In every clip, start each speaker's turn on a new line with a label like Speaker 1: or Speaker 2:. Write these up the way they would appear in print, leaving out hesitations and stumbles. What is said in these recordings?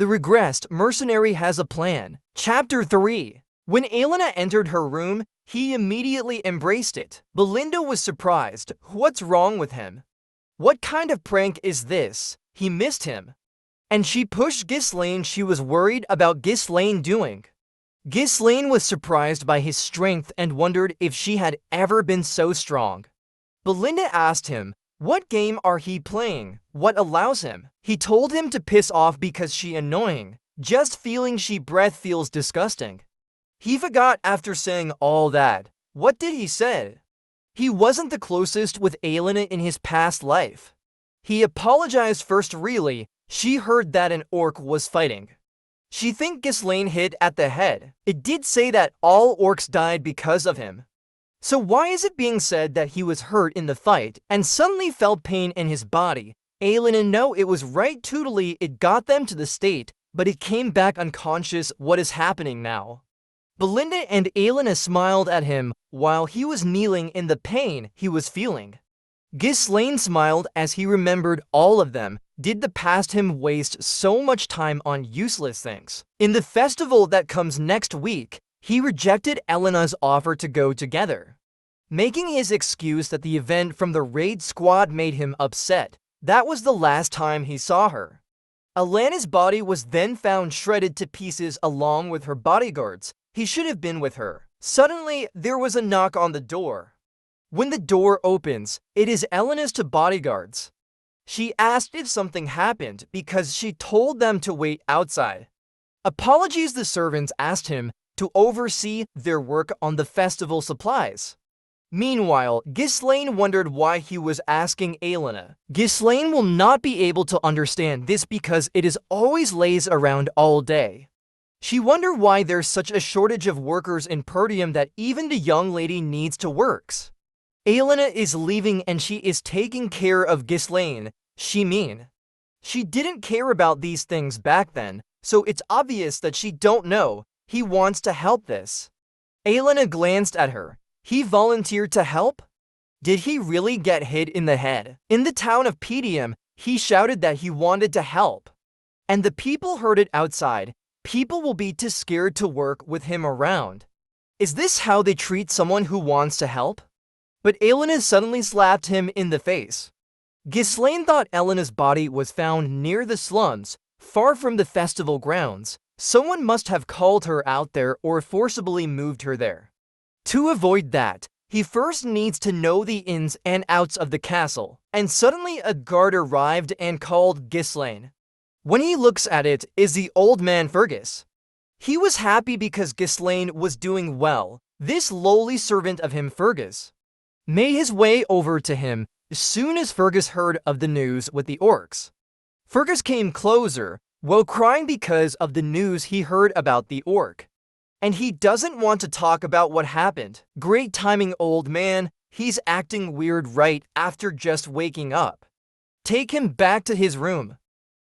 Speaker 1: The Regressed Mercenary has a plan. Chapter 3. When Elena entered her room, he immediately embraced it. Belinda was surprised. What's wrong with him? What kind of prank is this? He missed him. And she pushed Ghislaine. She was worried about Ghislaine doing. Ghislaine was surprised by his strength and wondered if she had ever been so strong. Belinda asked him, what game are he playing? What allows him? He told him to piss off because she annoying. Just feeling she breath feels disgusting. He forgot after saying all that. What did he say? He wasn't the closest with Elena in his past life. He apologized first. Really, she heard that an orc was fighting. She think Ghislaine hit at the head. It did say that all orcs died because of him. So why is it being said that he was hurt in the fight and suddenly felt pain in his body? Elena, no, it was right totally, it got them to the state, but it came back unconscious. What is happening now? Belinda and Elena smiled at him while he was kneeling in the pain he was feeling. Ghislaine smiled as he remembered all of them. Did the past him waste so much time on useless things? In the festival that comes next week, he rejected Elena's offer to go together, making his excuse that the event from the raid squad made him upset. That was the last time he saw her. Elena's body was then found shredded to pieces along with her bodyguards. He should have been with her. Suddenly, there was a knock on the door. When the door opens, it is Elena's two bodyguards. She asked if something happened because she told them to wait outside. Apologies, the servants asked him to oversee their work on the festival supplies. Meanwhile, Ghislaine wondered why he was asking Elena. Ghislaine will not be able to understand this because it is always lays around all day. She wondered why there's such a shortage of workers in Perdium that even the young lady needs to work. Elena is leaving and she is taking care of Ghislaine. She didn't care about these things back then, so it's obvious that she don't know. He wants to help this. Elena glanced at her. He volunteered to help? Did he really get hit in the head? In the town of Perdium, he shouted that he wanted to help. And the people heard it outside. People will be too scared to work with him around. Is this how they treat someone who wants to help? But Elena suddenly slapped him in the face. Ghislaine thought Elena's body was found near the slums, far from the festival grounds. Someone must have called her out there or forcibly moved her there. To avoid that, he first needs to know the ins and outs of the castle. And suddenly a guard arrived and called Ghislaine. When he looks at it, is the old man Fergus. He was happy because Ghislaine was doing well. This lowly servant of him, Fergus, made his way over to him as soon as Fergus heard of the news with the orcs. Fergus came closer, while crying because of the news he heard about the orc. And he doesn't want to talk about what happened. Great timing, old man. He's acting weird right after just waking up. Take him back to his room.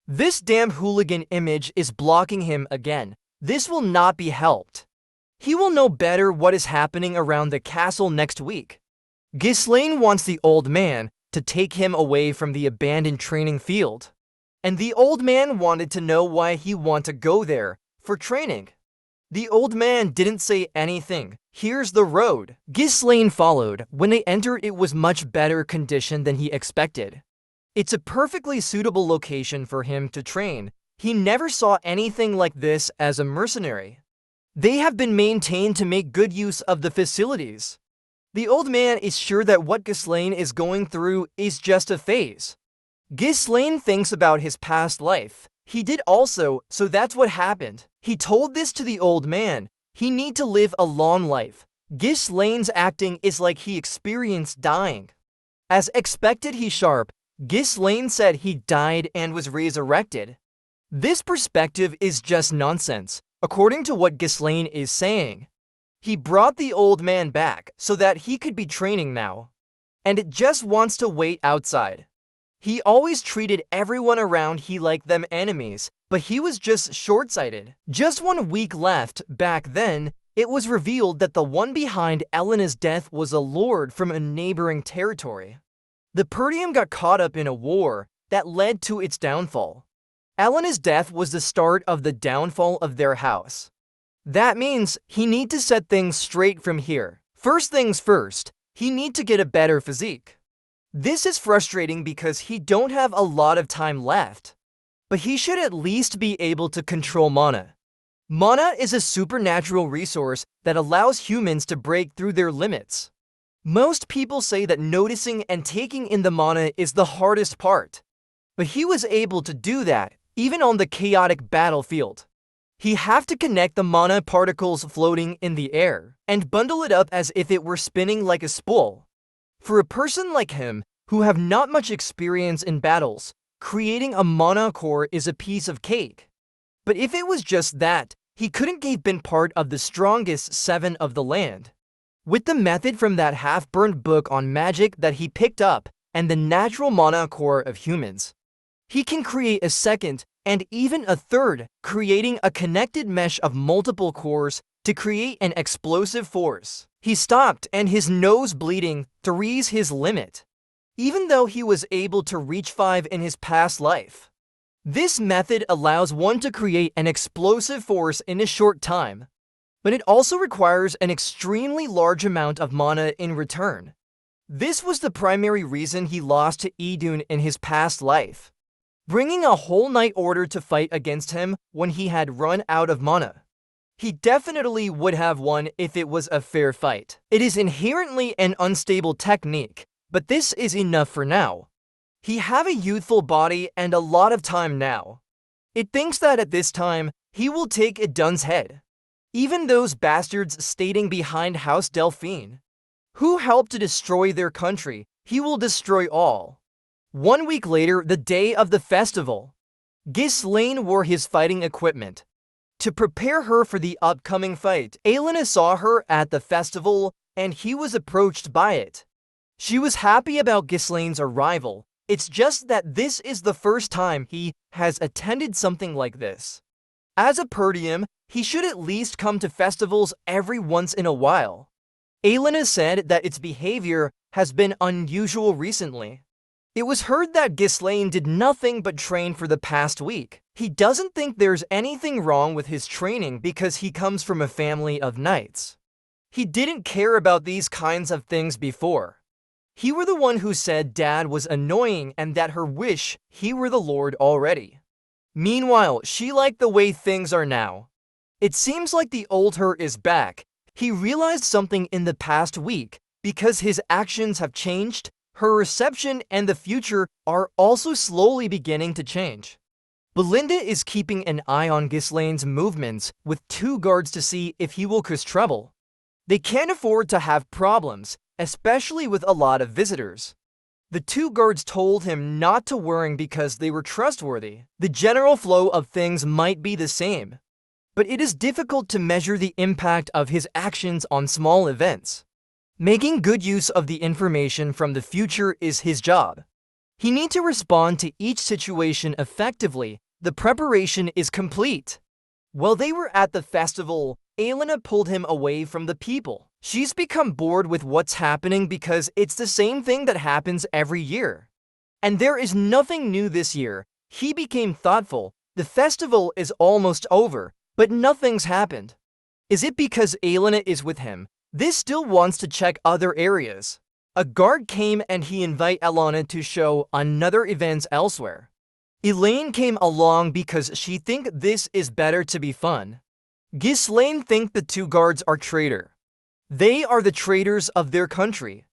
Speaker 1: This damn hooligan image is blocking him again. This will not be helped. He will know better what is happening around the castle next week. Ghislaine wants the old man to take him away from the abandoned training field. And the old man wanted to know why he wanted to go there for training. The old man didn't say anything. Here's the road. Ghislaine followed. When they entered, it was much better condition than he expected. It's a perfectly suitable location for him to train. He never saw anything like this as a mercenary. They have been maintained to make good use of the facilities. The old man is sure that what Ghislaine is going through is just a phase. Ghislaine thinks about his past life. He did also, so that's what happened. He told this to the old man. He need to live a long life. Ghislaine's acting is like he experienced dying. As expected, he sharp. Ghislaine said he died and was resurrected. This perspective is just nonsense, according to what Ghislaine is saying. He brought the old man back so that he could be training now. And it just wants to wait outside. He always treated everyone around he like them enemies, but he was just short-sighted. Just 1 week left. Back then, it was revealed that the one behind Elena's death was a lord from a neighboring territory. The Perdium got caught up in a war that led to its downfall. Elena's death was the start of the downfall of their house. That means he need to set things straight from here. First things first, he need to get a better physique. This is frustrating because he don't have a lot of time left. But he should at least be able to control mana. Mana is a supernatural resource that allows humans to break through their limits. Most people say that noticing and taking in the mana is the hardest part. But he was able to do that, even on the chaotic battlefield. He have to connect the mana particles floating in the air and bundle it up as if it were spinning like a spool. For a person like him, who have not much experience in battles, creating a mana core is a piece of cake. But if it was just that, he couldn't have been part of the strongest 7 of the land. With the method from that half-burned book on magic that he picked up and the natural mana core of humans, he can create a second and even a third, creating a connected mesh of multiple cores to create an explosive force. He stopped and his nose bleeding, 3's his limit, even though he was able to reach 5 in his past life. This method allows one to create an explosive force in a short time, but it also requires an extremely large amount of mana in return. This was the primary reason he lost to Idun in his past life, bringing a whole knight order to fight against him when he had run out of mana. He definitely would have won if it was a fair fight. It is inherently an unstable technique, but this is enough for now. He have a youthful body and a lot of time now. It thinks that at this time, he will take Idun's head. Even those bastards staying behind House Delphine, who helped to destroy their country, he will destroy all. 1 week later, the day of the festival, Ghislaine wore his fighting equipment. To prepare her for the upcoming fight, Elena saw her at the festival and he was approached by it. She was happy about Ghislaine's arrival. It's just that this is the first time he has attended something like this. As a Perdium, he should at least come to festivals every once in a while. Elena said that its behavior has been unusual recently. It was heard that Ghislaine did nothing but train for the past week. He doesn't think there's anything wrong with his training because he comes from a family of knights. He didn't care about these kinds of things before. He were the one who said Dad was annoying and that her wish he were the Lord already. Meanwhile, she liked the way things are now. It seems like the old her is back. He realized something in the past week because his actions have changed. Her reception and the future are also slowly beginning to change. Belinda is keeping an eye on Ghislaine's movements with 2 guards to see if he will cause trouble. They can't afford to have problems, especially with a lot of visitors. The 2 guards told him not to worry because they were trustworthy. The general flow of things might be the same, but it is difficult to measure the impact of his actions on small events. Making good use of the information from the future is his job. He needs to respond to each situation effectively. The preparation is complete. While they were at the festival, Elena pulled him away from the people. She's become bored with what's happening because it's the same thing that happens every year. And there is nothing new this year. He became thoughtful. The festival is almost over, but nothing's happened. Is it because Elena is with him? This still wants to check other areas. A guard came and he invited Elena to show another events elsewhere. Elaine came along because she think this is better to be fun. Ghislaine think the 2 guards are traitor. They are the traitors of their country.